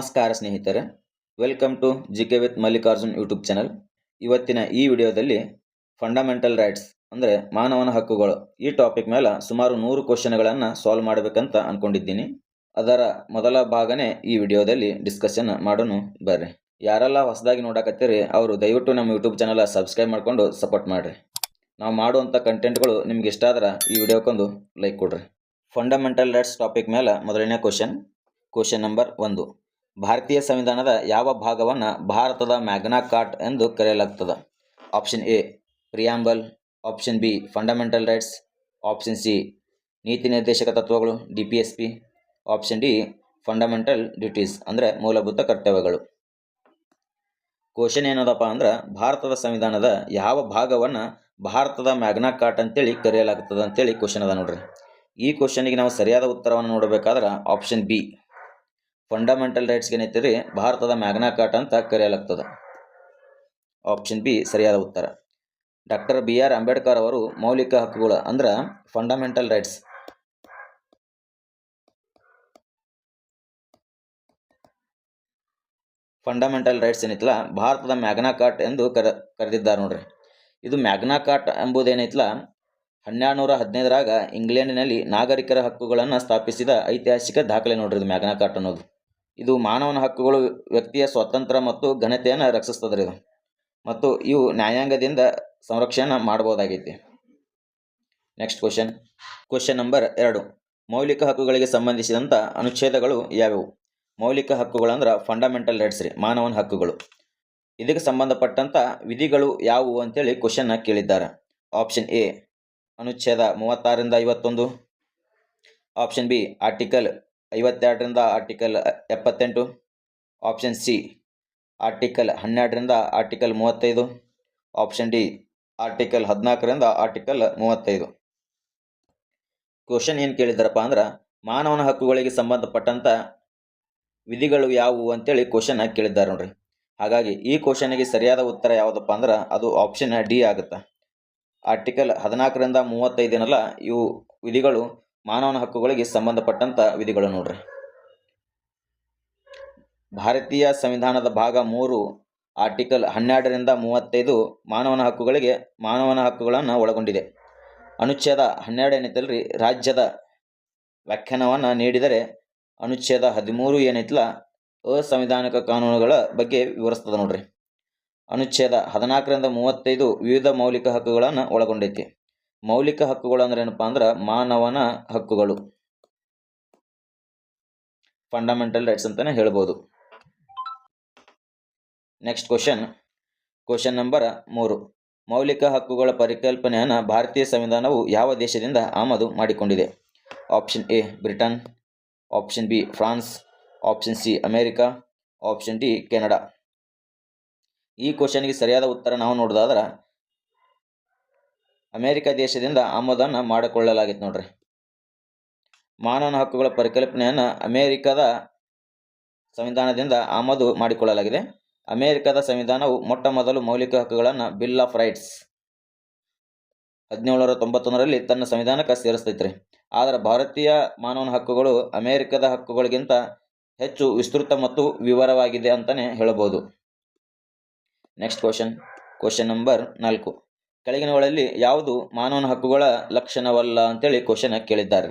ನಮಸ್ಕಾರ ಸ್ನೇಹಿತರೆ, welcome to GK with Mallikarjun YouTube channel. ಇವತ್ತಿನ ಈ ವಿಡಿಯೋದಲ್ಲಿ ಫಂಡಮೆಂಟಲ್ ರೈಟ್ಸ್ ಅಂದರೆ ಮಾನವನ ಹಕ್ಕುಗಳು ಈ ಟಾಪಿಕ್ ಮೇಲೆ ಸುಮಾರು 100 ಕ್ವಶನ್ಗಳನ್ನು ಸಾಲ್ವ್ ಮಾಡಬೇಕಂತ ಅಂದ್ಕೊಂಡಿದ್ದೀನಿ. ಅದರ ಮೊದಲ ಭಾಗನೇ ಈ ವಿಡಿಯೋದಲ್ಲಿ ಡಿಸ್ಕಷನ್ ಮಾಡೋಣ ಬರ್ರಿ. ಯಾರೆಲ್ಲ ಹೊಸದಾಗಿ ನೋಡಕತ್ತೀರಿ ಅವರು ದಯವಿಟ್ಟು ನಮ್ಮ ಯೂಟ್ಯೂಬ್ ಚಾನಲ್ ಸಬ್ಸ್ಕ್ರೈಬ್ ಮಾಡಿಕೊಂಡು ಸಪೋರ್ಟ್ ಮಾಡಿರಿ. ನಾವು ಮಾಡುವಂಥ ಕಂಟೆಂಟ್ಗಳು ನಿಮ್ಗೆ ಇಷ್ಟ ಆದ್ರೆ ಈ ವಿಡಿಯೋಕ್ಕೊಂದು ಲೈಕ್ ಕೊಡ್ರಿ. ಫಂಡಮೆಂಟಲ್ ರೈಟ್ಸ್ ಟಾಪಿಕ್ ಮೇಲೆ ಮೊದಲನೇ ಕ್ವಶನ್ ನಂಬರ್ 1. ಭಾರತೀಯ ಸಂವಿಧಾನದ ಯಾವ ಭಾಗವನ್ನು ಭಾರತದ ಮ್ಯಾಗ್ನಾ ಕಾರ್ಟ್ ಎಂದು ಕರೆಯಲಾಗ್ತದೆ? Option A preamble, option B fundamental rights, option C ನೀತಿ ನಿರ್ದೇಶಕ ತತ್ವಗಳು DPSP, option D fundamental duties ಅಂದರೆ ಮೂಲಭೂತ ಕರ್ತವ್ಯಗಳು. ಕ್ವಶನ್ ಏನದಪ್ಪ ಅಂದ್ರೆ ಭಾರತದ ಸಂವಿಧಾನದ ಯಾವ ಭಾಗವನ್ನು ಭಾರತದ ಮ್ಯಾಗ್ನಾ ಕಾರ್ಟ್ ಅಂತೇಳಿ ಕರೆಯಲಾಗ್ತದೆ ಅಂತೇಳಿ ಕ್ವಶನ್ ಅದ ನೋಡ್ರಿ. ಈ ಕ್ವಶನ್ಗೆ ನಾವು ಸರಿಯಾದ ಉತ್ತರವನ್ನು ನೋಡಬೇಕಾದ್ರೆ ಆಪ್ಷನ್ ಬಿ ಫಂಡಮೆಂಟಲ್ ರೈಟ್ಸ್ಗೆ ಏನೈತಿರಿ ಭಾರತದ ಮ್ಯಾಗ್ನಾ ಕಾರ್ಟ್ ಅಂತ ಕರೆಯಲಾಗ್ತದೆ. ಆಪ್ಷನ್ ಬಿ ಸರಿಯಾದ ಉತ್ತರ. ಡಾಕ್ಟರ್ BR ಅಂಬೇಡ್ಕರ್ ಅವರು ಮೌಲಿಕ ಹಕ್ಕುಗಳು ಅಂದ್ರೆ ಫಂಡಮೆಂಟಲ್ ರೈಟ್ಸ್ ಏನೈತಲ್ಲ ಭಾರತದ ಮ್ಯಾಗ್ನಾ ಕಾರ್ಟ್ ಎಂದು ಕರೆದಿದ್ದಾರೆ ನೋಡ್ರಿ. ಇದು ಮ್ಯಾಗ್ನಾ ಕಾರ್ಟ್ ಎಂಬುದೇನೈತಲ್ಲ 1215ರಾಗ ಇಂಗ್ಲೆಂಡಿನಲ್ಲಿ ನಾಗರಿಕರ ಹಕ್ಕುಗಳನ್ನು ಸ್ಥಾಪಿಸಿದ ಐತಿಹಾಸಿಕ ದಾಖಲೆ ನೋಡ್ರಿ. ಇದು ಮ್ಯಾಗ್ನಾ ಕಾರ್ಟ್ ಅನ್ನೋದು ಇದು ಮಾನವನ ಹಕ್ಕುಗಳು, ವ್ಯಕ್ತಿಯ ಸ್ವಾತಂತ್ರ್ಯ ಮತ್ತು ಘನತೆಯನ್ನು ರಕ್ಷಿಸ್ತದ್ರಿ ಇದು, ಮತ್ತು ಇವು ನ್ಯಾಯಾಂಗದಿಂದ ಸಂರಕ್ಷಣೆ ಮಾಡಬಹುದಾಗೈತಿ. Next question number 2. ಮೌಲಿಕ ಹಕ್ಕುಗಳಿಗೆ ಸಂಬಂಧಿಸಿದಂಥ ಅನುಚ್ಛೇದಗಳು ಯಾವ್ಯಾವು? ಮೌಲಿಕ ಹಕ್ಕುಗಳು ಅಂದ್ರೆ ಫಂಡಮೆಂಟಲ್ ರೈಟ್ಸ್ ರೀ, ಮಾನವನ ಹಕ್ಕುಗಳು. ಇದಕ್ಕೆ ಸಂಬಂಧಪಟ್ಟಂಥ ವಿಧಿಗಳು ಯಾವುವು ಅಂತೇಳಿ ಕ್ವಶನ್ನ ಕೇಳಿದ್ದಾರೆ. ಆಪ್ಷನ್ ಎ ಅನುಚ್ಛೇದ 36ರಿಂದ 51, ಆಪ್ಷನ್ ಬಿ ಆರ್ಟಿಕಲ್ 52ರಿಂದ ಆರ್ಟಿಕಲ್ 78, ಆಪ್ಷನ್ ಸಿ ಆರ್ಟಿಕಲ್ 12ರಿಂದ ಆರ್ಟಿಕಲ್ 35, ಆಪ್ಷನ್ ಡಿ ಆರ್ಟಿಕಲ್ 14ರಿಂದ ಆರ್ಟಿಕಲ್ 35. ಕ್ವಶನ್ ಏನು ಕೇಳಿದಾರಪ್ಪ ಅಂದ್ರೆ ಮಾನವನ ಹಕ್ಕುಗಳಿಗೆ ಸಂಬಂಧಪಟ್ಟಂಥ ವಿಧಿಗಳು ಯಾವುವು ಅಂತೇಳಿ ಕ್ವಶನ್ ಕೇಳಿದ್ದಾರೆ ನೋಡ್ರಿ. ಹಾಗಾಗಿ ಈ ಕ್ವಶನ್ಗೆ ಸರಿಯಾದ ಉತ್ತರ ಯಾವುದಪ್ಪ ಅಂದ್ರೆ ಅದು ಆಪ್ಷನ್ ಡಿ ಆಗುತ್ತೆ. ಆರ್ಟಿಕಲ್ 14ರಿಂದ 35 ಇವು ವಿಧಿಗಳು ಮಾನವನ ಹಕ್ಕುಗಳಿಗೆ ಸಂಬಂಧಪಟ್ಟಂಥ ವಿಧಿಗಳು ನೋಡ್ರಿ. ಭಾರತೀಯ ಸಂವಿಧಾನದ ಭಾಗ 3 ಆರ್ಟಿಕಲ್ 12ರಿಂದ 35 ಮಾನವನ ಹಕ್ಕುಗಳನ್ನು ಒಳಗೊಂಡಿದೆ. ಅನುಚ್ಛೇದ 12 ಏನೈತಲ್ರಿ ರಾಜ್ಯದ ವ್ಯಾಖ್ಯಾನವನ್ನು ನೀಡಿದರೆ, ಅನುಚ್ಛೇದ 13 ಏನೈತಲ್ಲ ಅಸಂವಿಧಾನಿಕ ಕಾನೂನುಗಳ ಬಗ್ಗೆ ವಿವರಿಸ್ತದೆ ನೋಡ್ರಿ. ಅನುಚ್ಛೇದ 14ರಿಂದ 35 ವಿವಿಧ ಮೌಲಿಕ ಹಕ್ಕುಗಳನ್ನು ಒಳಗೊಂಡೈತಿ. ಮೌಲಿಕ ಹಕ್ಕುಗಳು ಅಂದ್ರೆ ಏನಪ್ಪಾ ಅಂದ್ರೆ ಮಾನವನ ಹಕ್ಕುಗಳು, ಫಂಡಮೆಂಟಲ್ ರೈಟ್ಸ್ ಅಂತಾನೆ ಹೇಳ್ಬೋದು. Next question number 3. ಮೌಲಿಕ ಹಕ್ಕುಗಳ ಪರಿಕಲ್ಪನೆಯನ್ನು ಭಾರತೀಯ ಸಂವಿಧಾನವು ಯಾವ ದೇಶದಿಂದ ಆಮದು ಮಾಡಿಕೊಂಡಿದೆ? Option A Britain, option B France, option C America, option D Canada. ಈ ಕ್ವಶನ್ಗೆ ಸರಿಯಾದ ಉತ್ತರ ನಾವು ನೋಡೋದಾದ್ರೆ ಅಮೇರಿಕ ದೇಶದಿಂದ ಆಮದನ್ನು ಮಾಡಿಕೊಳ್ಳಲಾಗಿತ್ತು ನೋಡ್ರಿ. ಮಾನವನ ಹಕ್ಕುಗಳ ಪರಿಕಲ್ಪನೆಯನ್ನು ಅಮೇರಿಕದ ಸಂವಿಧಾನದಿಂದ ಆಮದು ಮಾಡಿಕೊಳ್ಳಲಾಗಿದೆ. ಅಮೇರಿಕದ ಸಂವಿಧಾನವು ಮೊಟ್ಟ ಮೊದಲು ಮೌಲಿಕ ಹಕ್ಕುಗಳನ್ನು ಬಿಲ್ ಆಫ್ ರೈಟ್ಸ್ 1791ರಲ್ಲಿ ತನ್ನ ಸಂವಿಧಾನಕ್ಕೆ ಸೇರಿಸ್ತೈತ್ರಿ. ಆದರೆ ಭಾರತೀಯ ಮಾನವನ ಹಕ್ಕುಗಳು ಅಮೇರಿಕದ ಹಕ್ಕುಗಳಿಗಿಂತ ಹೆಚ್ಚು ವಿಸ್ತೃತ ಮತ್ತು ವಿವರವಾಗಿದೆ ಅಂತಾನೆ ಹೇಳಬಹುದು. Next question number 4. ಕೆಳಗಿನವುಗಳಲ್ಲಿ ಯಾವುದು ಮಾನವನ ಹಕ್ಕುಗಳ ಲಕ್ಷಣವಲ್ಲ ಅಂತೇಳಿ ಕ್ವಶನ್ ಕೇಳಿದ್ದಾರೆ.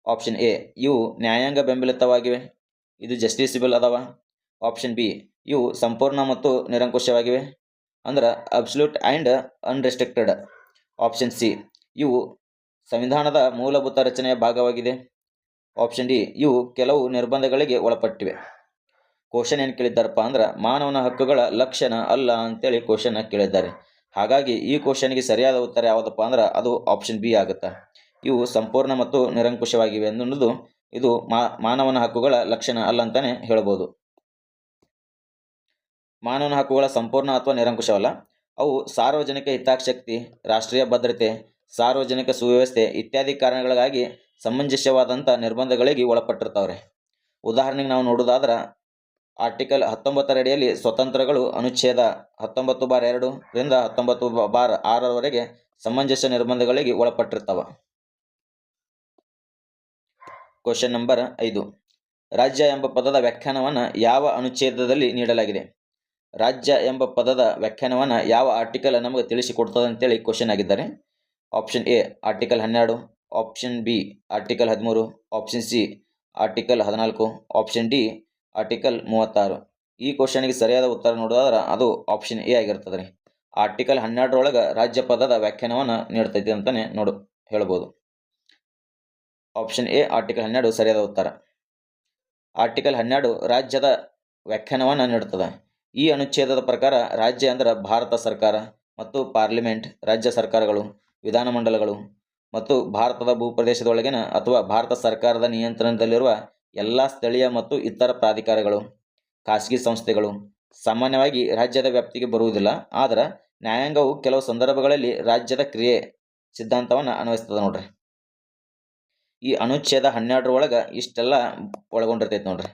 ಆಪ್ಷನ್ ಎ ಇವು ನ್ಯಾಯಾಂಗ ಬೆಂಬಲಿತವಾಗಿವೆ, ಇದು ಜಸ್ಟಿಸಿಬಲ್ ಅದಾವ. ಆಪ್ಷನ್ ಬಿ ಇವು ಸಂಪೂರ್ಣ ಮತ್ತು ನಿರಂಕುಶವಾಗಿವೆ ಅಂದ್ರೆ ಅಬ್ಸಲ್ಯೂಟ್ ಆ್ಯಂಡ್ ಅನ್ರೆಸ್ಟ್ರಿಕ್ಟೆಡ್. ಆಪ್ಷನ್ ಸಿ ಇವು ಸಂವಿಧಾನದ ಮೂಲಭೂತ ರಚನೆಯ ಭಾಗವಾಗಿದೆ. ಆಪ್ಷನ್ ಡಿ ಇವು ಕೆಲವು ನಿರ್ಬಂಧಗಳಿಗೆ ಒಳಪಟ್ಟಿವೆ. ಕ್ವಶನ್ ಏನು ಕೇಳಿದ್ದಾರಪ್ಪ ಅಂದ್ರೆ ಮಾನವನ ಹಕ್ಕುಗಳ ಲಕ್ಷಣ ಅಲ್ಲ ಅಂತೇಳಿ ಕ್ವಶನ್ ಕೇಳಿದ್ದಾರೆ. ಹಾಗಾಗಿ ಈ ಕ್ವಶನ್ಗೆ ಸರಿಯಾದ ಉತ್ತರ ಯಾವುದಪ್ಪ ಅಂದ್ರೆ ಅದು ಆಪ್ಷನ್ ಬಿ ಆಗುತ್ತೆ. ಇವು ಸಂಪೂರ್ಣ ಮತ್ತು ನಿರಂಕುಶವಾಗಿವೆ ಅನ್ನೋದು ಇದು ಮಾನವನ ಹಕ್ಕುಗಳ ಲಕ್ಷಣ ಅಲ್ಲ ಅಂತಾನೆ ಹೇಳ್ಬೋದು. ಮಾನವನ ಹಕ್ಕುಗಳ ಸಂಪೂರ್ಣ ಅಥವಾ ನಿರಂಕುಶವಲ್ಲ. ಅವು ಸಾರ್ವಜನಿಕ ಹಿತಾಸಕ್ತಿ, ರಾಷ್ಟ್ರೀಯ ಭದ್ರತೆ, ಸಾರ್ವಜನಿಕ ಸುವ್ಯವಸ್ಥೆ ಇತ್ಯಾದಿ ಕಾರಣಗಳಿಗಾಗಿ ಸಮಂಜಸವಾದಂಥ ನಿರ್ಬಂಧಗಳಿಗೆ ಒಳಪಟ್ಟಿರ್ತಾವ್ರೆ. ಉದಾಹರಣೆಗೆ ನಾವು ನೋಡೋದಾದ್ರೆ ಆರ್ಟಿಕಲ್ 19 ಅಡಿಯಲ್ಲಿ ಸ್ವತಂತ್ರಗಳು ಅನುಚ್ಛೇದ 19/2ರಿಂದ 19/6 ಸಮಂಜಸ ನಿರ್ಬಂಧಗಳಿಗೆ ಒಳಪಟ್ಟಿರ್ತಾವ. Question number 5. ರಾಜ್ಯ ಎಂಬ ಪದದ ವ್ಯಾಖ್ಯಾನವನ್ನು ಯಾವ ಅನುಚ್ಛೇದದಲ್ಲಿ ನೀಡಲಾಗಿದೆ? ರಾಜ್ಯ ಎಂಬ ಪದದ ವ್ಯಾಖ್ಯಾನವನ್ನು ಯಾವ ಆರ್ಟಿಕಲ್ ನಮಗೆ ತಿಳಿಸಿಕೊಡ್ತದೆ ಅಂತೇಳಿ ಕ್ವಶನ್ ಆಗಿದ್ದಾರೆ. Option A article 12, option B article 13, option C article 14, option D article 36. ಈ ಕ್ವಶನ್ಗೆ ಸರಿಯಾದ ಉತ್ತರ ನೋಡೋದಾದ್ರೆ ಅದು ಆಪ್ಷನ್ ಎ ಆಗಿರ್ತದೆ ರೀ. ಆರ್ಟಿಕಲ್ 12 ರಾಜ್ಯ ಪದದ ವ್ಯಾಖ್ಯಾನವನ್ನು ನೀಡ್ತೈತಿ ಅಂತಾನೆ ಹೇಳ್ಬೋದು. ಆಪ್ಷನ್ ಎ ಆರ್ಟಿಕಲ್ 12 ಸರಿಯಾದ ಉತ್ತರ. ಆರ್ಟಿಕಲ್ 12 ರಾಜ್ಯದ ವ್ಯಾಖ್ಯಾನವನ್ನು ನೀಡುತ್ತದೆ. ಈ ಅನುಚ್ಛೇದದ ಪ್ರಕಾರ ರಾಜ್ಯ ಅಂದ್ರೆ ಭಾರತ ಸರ್ಕಾರ ಮತ್ತು ಪಾರ್ಲಿಮೆಂಟ್, ರಾಜ್ಯ ಸರ್ಕಾರಗಳು, ವಿಧಾನಮಂಡಲಗಳು ಮತ್ತು ಭಾರತದ ಭೂಪ್ರದೇಶದೊಳಗಿನ ಅಥವಾ ಭಾರತ ಸರ್ಕಾರದ ನಿಯಂತ್ರಣದಲ್ಲಿರುವ ಎಲ್ಲ ಸ್ಥಳೀಯ ಮತ್ತು ಇತರ ಪ್ರಾಧಿಕಾರಗಳು, ಖಾಸಗಿ ಸಂಸ್ಥೆಗಳು ಸಾಮಾನ್ಯವಾಗಿ ರಾಜ್ಯದ ವ್ಯಾಪ್ತಿಗೆ ಬರುವುದಿಲ್ಲ. ಆದರೆ ನ್ಯಾಯಾಂಗವು ಕೆಲವು ಸಂದರ್ಭಗಳಲ್ಲಿ ರಾಜ್ಯದ ಕ್ರಿಯೆ ಸಿದ್ಧಾಂತವನ್ನು ಅನ್ವಯಿಸ್ತದೆ ನೋಡ್ರಿ. ಈ ಅನುಚ್ಛೇದ 12 ಇಷ್ಟೆಲ್ಲ ಒಳಗೊಂಡಿರ್ತೈತೆ ನೋಡ್ರಿ.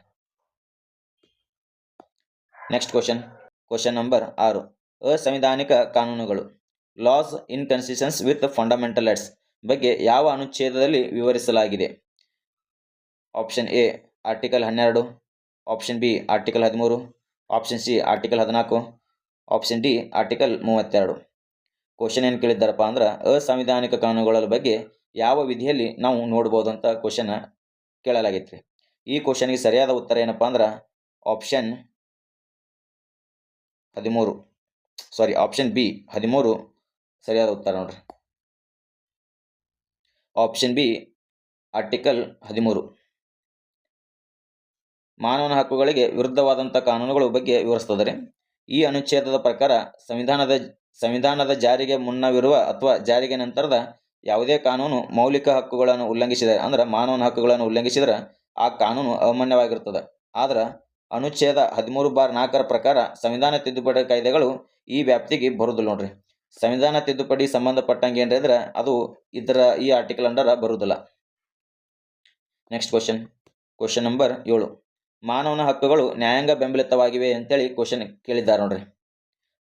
Next question number 6. ಅಸಂವಿಧಾನಿಕ ಕಾನೂನುಗಳು, loss inconsistence with fundamental rights ಬಗ್ಗೆ ಯಾವ ಅನುಚ್ಛೇದದಲ್ಲಿ ವಿವರಿಸಲಾಗಿದೆ? Option A article 12, option B article 13, option C article 14, option D article 32. Question ಏನು ಕೇಳಿದ್ದಾರಪ್ಪ ಅಂದ್ರೆ ಅಸಂವಿಧಾನಿಕ ಕಾನೂನುಗಳ ಬಗ್ಗೆ ಯಾವ ವಿಧಿಯಲ್ಲಿ ನಾವು ನೋಡ್ಬೋದು ಅಂತ ಕ್ವಶನ್ ಕೇಳಲಾಗೈತ್ರಿ. ಈ ಕ್ವಶನ್ಗೆ ಸರಿಯಾದ ಉತ್ತರ ಏನಪ್ಪಾ ಅಂದ್ರೆ ಆಪ್ಷನ್ ಬಿ 13 ಸರಿಯಾದ ಉತ್ತರ ನೋಡ್ರಿ. ಆಪ್ಷನ್ ಬಿ ಆರ್ಟಿಕಲ್ 13 ಮಾನವನ ಹಕ್ಕುಗಳಿಗೆ ವಿರುದ್ಧವಾದಂಥ ಕಾನೂನುಗಳ ಬಗ್ಗೆ ವಿವರಿಸ್ತದೆ. ಈ ಅನುಚ್ಛೇದದ ಪ್ರಕಾರ ಸಂವಿಧಾನದ ಜಾರಿಗೆ ಮುನ್ನವಿರುವ ಅಥವಾ ಜಾರಿಗೆ ನಂತರದ ಯಾವುದೇ ಕಾನೂನು ಮೌಲಿಕ ಹಕ್ಕುಗಳನ್ನು ಉಲ್ಲಂಘಿಸಿದರೆ ಅಂದ್ರೆ ಮಾನವನ ಹಕ್ಕುಗಳನ್ನು ಉಲ್ಲಂಘಿಸಿದರೆ ಆ ಕಾನೂನು ಅಮಾನ್ಯವಾಗಿರ್ತದೆ. ಆದ್ರೆ ಅನುಚ್ಛೇದ 13/4 ಪ್ರಕಾರ ಸಂವಿಧಾನ ತಿದ್ದುಪಡಿ ಕಾಯ್ದೆಗಳು ಈ ವ್ಯಾಪ್ತಿಗೆ ಬರುವುದಿಲ್ಲ ನೋಡ್ರಿ. ಸಂವಿಧಾನ ತಿದ್ದುಪಡಿ ಸಂಬಂಧಪಟ್ಟಂಗೆ ಏನ್ರಿದ್ರೆ ಅದು ಈ ಆರ್ಟಿಕಲ್ ಅಂಡರ್ ಬರುವುದಿಲ್ಲ. Next question number 7. ಮಾನವನ ಹಕ್ಕುಗಳು ನ್ಯಾಯಾಂಗ ಬೆಂಬಲಿತವಾಗಿವೆ ಅಂತೇಳಿ ಕ್ವಶನ್ ಕೇಳಿದ್ದಾರೆ ನೋಡ್ರಿ.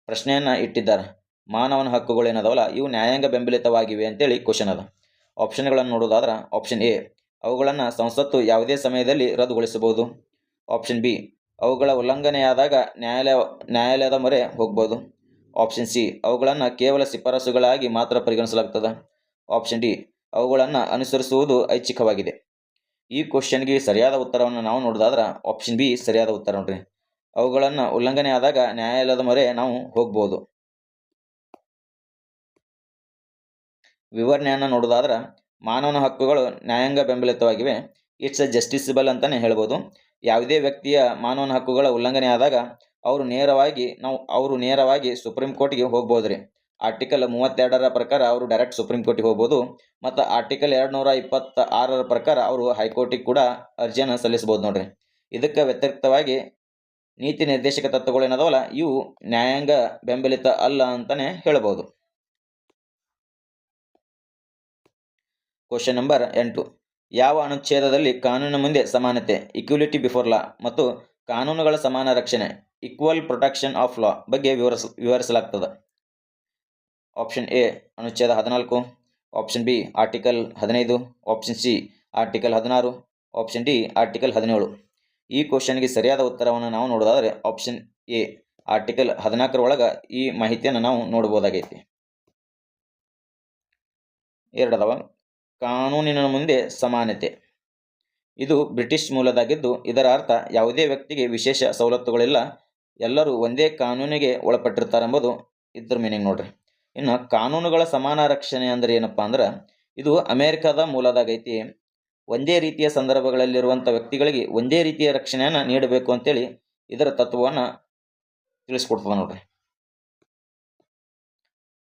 ಪ್ರಶ್ನೆಯನ್ನ ಇಟ್ಟಿದ್ದಾರೆ. ಮಾನವನ ಹಕ್ಕುಗಳು ಏನದಾವಲ್ಲ ಇವು ನ್ಯಾಯಾಂಗ ಬೆಂಬಲಿತವಾಗಿವೆ ಅಂತೇಳಿ ಕ್ವಶನ್ ಅದ. ಆಪ್ಷನ್ಗಳನ್ನು ನೋಡೋದಾದ್ರೆ ಆಪ್ಷನ್ ಎ ಅವುಗಳನ್ನು ಸಂಸತ್ತು ಯಾವುದೇ ಸಮಯದಲ್ಲಿ ರದ್ದುಗೊಳಿಸಬಹುದು. ಆಪ್ಷನ್ ಬಿ ಅವುಗಳ ಉಲ್ಲಂಘನೆಯಾದಾಗ ನ್ಯಾಯಾಲಯದ ಮೊರೆ ಹೋಗ್ಬೋದು. ಆಪ್ಷನ್ ಸಿ ಅವುಗಳನ್ನು ಕೇವಲ ಶಿಫಾರಸುಗಳಾಗಿ ಮಾತ್ರ ಪರಿಗಣಿಸಲಾಗ್ತದೆ. ಆಪ್ಷನ್ ಡಿ ಅವುಗಳನ್ನು ಅನುಸರಿಸುವುದು ಐಚ್ಛಿಕವಾಗಿದೆ. ಈ ಕ್ವಶನ್ಗೆ ಸರಿಯಾದ ಉತ್ತರವನ್ನು ನಾವು ನೋಡೋದಾದ್ರೆ ಆಪ್ಷನ್ ಬಿ ಸರಿಯಾದ ಉತ್ತರ ನೋಡ್ರಿ. ಅವುಗಳನ್ನು ಉಲ್ಲಂಘನೆ ಆದಾಗ ನ್ಯಾಯಾಲಯದ ಮೊರೆ ನಾವು ಹೋಗ್ಬೋದು. ವಿವರಣೆಯನ್ನು ನೋಡೋದಾದ್ರೆ ಮಾನವನ ಹಕ್ಕುಗಳು ನ್ಯಾಯಾಂಗ ಬೆಂಬಲಿತವಾಗಿವೆ. ಇಟ್ಸ್ ಅ ಜಸ್ಟಿಸಬಲ್ ಅಂತಾನೆ ಹೇಳ್ಬೋದು. ಯಾವುದೇ ವ್ಯಕ್ತಿಯ ಮಾನವನ ಹಕ್ಕುಗಳ ಉಲ್ಲಂಘನೆ ಆದಾಗ ಅವರು ನೇರವಾಗಿ ಸುಪ್ರೀಂ ಕೋರ್ಟ್ಗೆ ಹೋಗ್ಬೋದು ರೀ. ಆರ್ಟಿಕಲ್ 32 ಪ್ರಕಾರ ಅವರು ಡೈರೆಕ್ಟ್ ಸುಪ್ರೀಂ ಕೋರ್ಟಿಗೆ ಹೋಗ್ಬೋದು. ಮತ್ತು ಆರ್ಟಿಕಲ್ 226 ಪ್ರಕಾರ ಅವರು ಹೈಕೋರ್ಟಿಗೆ ಕೂಡ ಅರ್ಜಿಯನ್ನು ಸಲ್ಲಿಸಬಹುದು ನೋಡ್ರಿ. ಇದಕ್ಕೆ ವ್ಯತಿರಿಕ್ತವಾಗಿ ನೀತಿ ನಿರ್ದೇಶಕ ತತ್ವಗಳು ಏನದಾವಲ್ಲ ಇವು ನ್ಯಾಯಾಂಗ ಬೆಂಬಲಿತ ಅಲ್ಲ ಅಂತಾನೆ ಹೇಳ್ಬೋದು. Question number 8. ಯಾವ ಅನುಚ್ಛೇದದಲ್ಲಿ ಕಾನೂನಿನ ಮುಂದೆ ಸಮಾನತೆ ಇಕ್ವಾಲಿಟಿ ಬಿಫೋರ್ ಲಾ ಮತ್ತು ಕಾನೂನುಗಳ ಸಮಾನ ರಕ್ಷಣೆ ಈಕ್ವಲ್ ಪ್ರೊಟೆಕ್ಷನ್ ಆಫ್ ಲಾ ಬಗ್ಗೆ ವಿವರಿಸಲಾಗ್ತದೆ? ಆಪ್ಷನ್ ಎ ಅನುಚ್ಛೇದ 14, option B article 15, option C article 16, option D article 17. ಈ ಕ್ವಶನ್ಗೆ ಸರಿಯಾದ ಉತ್ತರವನ್ನು ನಾವು ನೋಡೋದಾದ್ರೆ ಆಪ್ಷನ್ ಎ ಆರ್ಟಿಕಲ್ 14 ಈ ಮಾಹಿತಿಯನ್ನು ನಾವು ನೋಡ್ಬೋದಾಗೈತಿ. ಎರಡದವ ಕಾನೂನಿನ ಮುಂದೆ ಸಮಾನತೆ. ಇದು ಬ್ರಿಟಿಷ್ ಮೂಲದಾಗಿದ್ದು ಇದರ ಅರ್ಥ ಯಾವುದೇ ವ್ಯಕ್ತಿಗೆ ವಿಶೇಷ ಸವಲತ್ತುಗಳಿಲ್ಲ, ಎಲ್ಲರೂ ಒಂದೇ ಕಾನೂನಿಗೆ ಒಳಪಟ್ಟಿರ್ತಾರೆ ಎಂಬುದು ಇದ್ರ ಮೀನಿಂಗ್ ನೋಡ್ರಿ. ಇನ್ನು ಕಾನೂನುಗಳ ಸಮಾನ ರಕ್ಷಣೆ ಅಂದ್ರೆ ಏನಪ್ಪಾ ಅಂದ್ರೆ ಇದು ಅಮೆರಿಕದ ಮೂಲದಾಗೈತಿ. ಒಂದೇ ರೀತಿಯ ಸಂದರ್ಭಗಳಲ್ಲಿರುವಂಥ ವ್ಯಕ್ತಿಗಳಿಗೆ ಒಂದೇ ರೀತಿಯ ರಕ್ಷಣೆಯನ್ನು ನೀಡಬೇಕು ಅಂತೇಳಿ ಇದರ ತತ್ವವನ್ನು ತಿಳಿಸ್ಕೊಡ್ತದೆ ನೋಡ್ರಿ.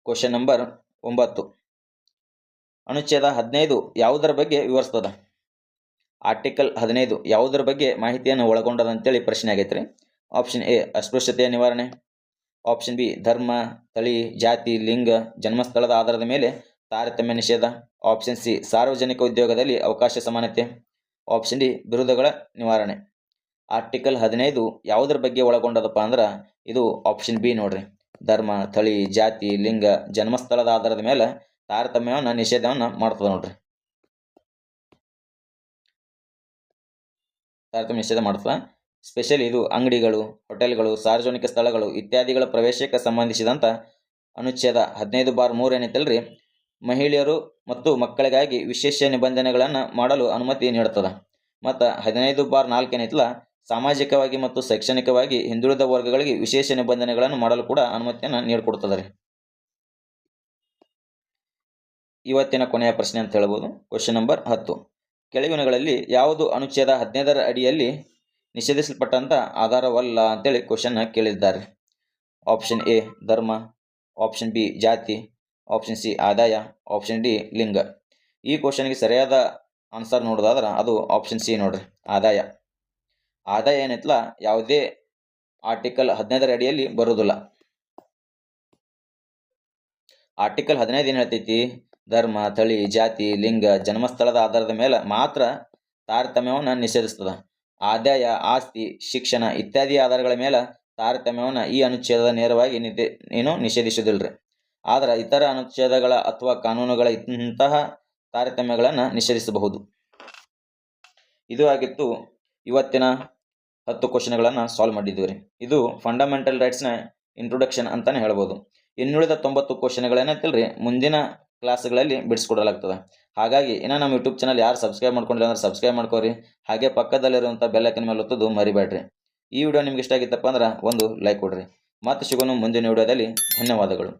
Question number 9. ಅನುಚ್ಛೇದ 15 ಯಾವುದರ ಬಗ್ಗೆ ವಿವರಿಸ್ತದ? ಆರ್ಟಿಕಲ್ 15 ಯಾವುದರ ಬಗ್ಗೆ ಮಾಹಿತಿಯನ್ನು ಒಳಗೊಂಡದ ಅಂತೇಳಿ ಪ್ರಶ್ನೆ ಆಗೈತ್ರಿ. ಆಪ್ಷನ್ ಎ ಅಸ್ಪೃಶ್ಯತೆಯ ನಿವಾರಣೆ, ಆಪ್ಷನ್ ಬಿ ಧರ್ಮ, ತಳಿ, ಜಾತಿ, ಲಿಂಗ, ಜನ್ಮಸ್ಥಳದ ಆಧಾರದ ಮೇಲೆ ತಾರತಮ್ಯ ನಿಷೇಧ, ಆಪ್ಷನ್ ಸಿ ಸಾರ್ವಜನಿಕ ಉದ್ಯೋಗದಲ್ಲಿ ಅವಕಾಶ ಸಮಾನತೆ, ಆಪ್ಷನ್ ಡಿ ಬಿರುದುಗಳ ನಿವಾರಣೆ. ಆರ್ಟಿಕಲ್ 15 ಯಾವುದರ ಬಗ್ಗೆ ಒಳಗೊಂಡದಪ್ಪ ಅಂದ್ರೆ ಇದು ಆಪ್ಷನ್ ಬಿ ನೋಡ್ರಿ. ಧರ್ಮ, ತಳಿ, ಜಾತಿ, ಲಿಂಗ, ಜನ್ಮಸ್ಥಳದ ಆಧಾರದ ಮೇಲೆ ತಾರತಮ್ಯವನ್ನು ನಿಷೇಧವನ್ನು ಮಾಡ್ತದೆ ನೋಡ್ರಿ. ತಾರತಮ್ಯ ನಿಷೇಧ ಮಾಡ್ತದೆ. ಸ್ಪೆಷಲಿ ಇದು ಅಂಗಡಿಗಳು, ಹೋಟೆಲ್ಗಳು, ಸಾರ್ವಜನಿಕ ಸ್ಥಳಗಳು ಇತ್ಯಾದಿಗಳ ಪ್ರವೇಶಕ್ಕೆ ಸಂಬಂಧಿಸಿದಂಥ ಅನುಚ್ಛೇದ 15(3) ಏನೈತಲ್ರಿ, ಮಹಿಳೆಯರು ಮತ್ತು ಮಕ್ಕಳಿಗಾಗಿ ವಿಶೇಷ ನಿಬಂಧನೆಗಳನ್ನು ಮಾಡಲು ಅನುಮತಿ ನೀಡುತ್ತದೆ. ಮತ್ತು 15(4) ಏನೈತಲ್ಲ, ಸಾಮಾಜಿಕವಾಗಿ ಮತ್ತು ಶೈಕ್ಷಣಿಕವಾಗಿ ಹಿಂದುಳಿದ ವರ್ಗಗಳಿಗೆ ವಿಶೇಷ ನಿಬಂಧನೆಗಳನ್ನು ಮಾಡಲು ಕೂಡ ಅನುಮತಿಯನ್ನು ನೀಡಿಕೊಡ್ತದೆ ರೀ. ಇವತ್ತಿನ ಕೊನೆಯ ಪ್ರಶ್ನೆ ಅಂತ ಹೇಳ್ಬೋದು. Question number 10. ಕೆಳಗಿನಗಳಲ್ಲಿ ಯಾವುದು ಅನುಚ್ಛೇದ 15ರ ಅಡಿಯಲ್ಲಿ ನಿಷೇಧಿಸಲ್ಪಟ್ಟಂಥ ಆಧಾರವಲ್ಲ ಅಂತೇಳಿ ಕ್ವಶನ್ ಕೇಳಿದ್ದಾರೆ. ಆಪ್ಷನ್ ಎ ಧರ್ಮ, ಆಪ್ಷನ್ ಬಿ ಜಾತಿ, ಆಪ್ಷನ್ ಸಿ ಆದಾಯ, ಆಪ್ಷನ್ ಡಿ ಲಿಂಗ. ಈ ಕ್ವಶನ್ಗೆ ಸರಿಯಾದ ಆನ್ಸರ್ ನೋಡೋದಾದ್ರೆ ಅದು ಆಪ್ಷನ್ ಸಿ ನೋಡ್ರಿ, ಆದಾಯ. ಆದಾಯ ಏನೈತಲ್ಲ, ಯಾವುದೇ ಆರ್ಟಿಕಲ್ 15ರ ಅಡಿಯಲ್ಲಿ ಬರುವುದಿಲ್ಲ. ಆರ್ಟಿಕಲ್ 15 ಏನು ಹೇಳ್ತೈತಿ, ಧರ್ಮ, ತಳಿ, ಜಾತಿ, ಲಿಂಗ, ಜನ್ಮಸ್ಥಳದ ಆಧಾರದ ಮೇಲೆ ಮಾತ್ರ ತಾರತಮ್ಯವನ್ನು ನಿಷೇಧಿಸ್ತದೆ. ಆದಾಯ, ಆಸ್ತಿ, ಶಿಕ್ಷಣ ಇತ್ಯಾದಿ ಆಧಾರಗಳ ಮೇಲೆ ತಾರತಮ್ಯವನ್ನು ಈ ಅನುಚ್ಛೇದದ ನೇರವಾಗಿ ನಿಷೇಧಿಸುವುದಿಲ್ಲರಿ. ಆದರೆ ಇತರ ಅನುಚ್ಛೇದಗಳ ಅಥವಾ ಕಾನೂನುಗಳ ಇಂತಹ ತಾರತಮ್ಯಗಳನ್ನು ನಿಷೇಧಿಸಬಹುದು. ಇದು ಆಗಿತ್ತು ಇವತ್ತಿನ 10 ಕ್ವಶನ್ಗಳನ್ನು ಸಾಲ್ವ್ ಮಾಡಿದ್ದೀವಿ ರೀ. ಇದು ಫಂಡಮೆಂಟಲ್ ರೈಟ್ಸ್ನ ಇಂಟ್ರೊಡಕ್ಷನ್ ಅಂತಲೇ ಹೇಳ್ಬೋದು. ಇನ್ನುಳಿದ 90 ಕ್ವಶನ್ಗಳೇನೈತಿಲ್ರಿ ಮುಂದಿನ ಕ್ಲಾಸ್ಗಳಲ್ಲಿ ಬಿಡಿಸ್ಕೊಡಲಾಗ್ತದೆ. ಹಾಗಾಗಿ ಇನ್ನು ನಮ್ಮ ಯೂಟ್ಯೂಬ್ ಚಾನಲ್ ಯಾರು ಸಬ್ಸ್ಕ್ರೈಬ್ ಮಾಡ್ಕೊಂಡಿಲ್ಲ ಅಂದ್ರೆ ಸಬ್ಸ್ಕ್ರೈಬ್ ಮಾಡ್ಕೋರಿ. ಹಾಗೆ ಪಕ್ಕದಲ್ಲಿರುವಂಥ ಬೆಲ್ ಐಕನ್ ಮೇಲೆ ಒತ್ತೋದು ಮರಿಬೇಡ್ರಿ. ಈ ವಿಡಿಯೋ ನಿಮ್ಗೆ ಇಷ್ಟ ಆಗಿತ್ತಪ್ಪ ಅಂದ್ರೆ ಒಂದು ಲೈಕ್ ಕೊಡ್ರಿ. ಮತ್ತೆ ಸಿಗೋಣ ಮುಂದಿನ ವಿಡಿಯೋದಲ್ಲಿ. ಧನ್ಯವಾದಗಳು.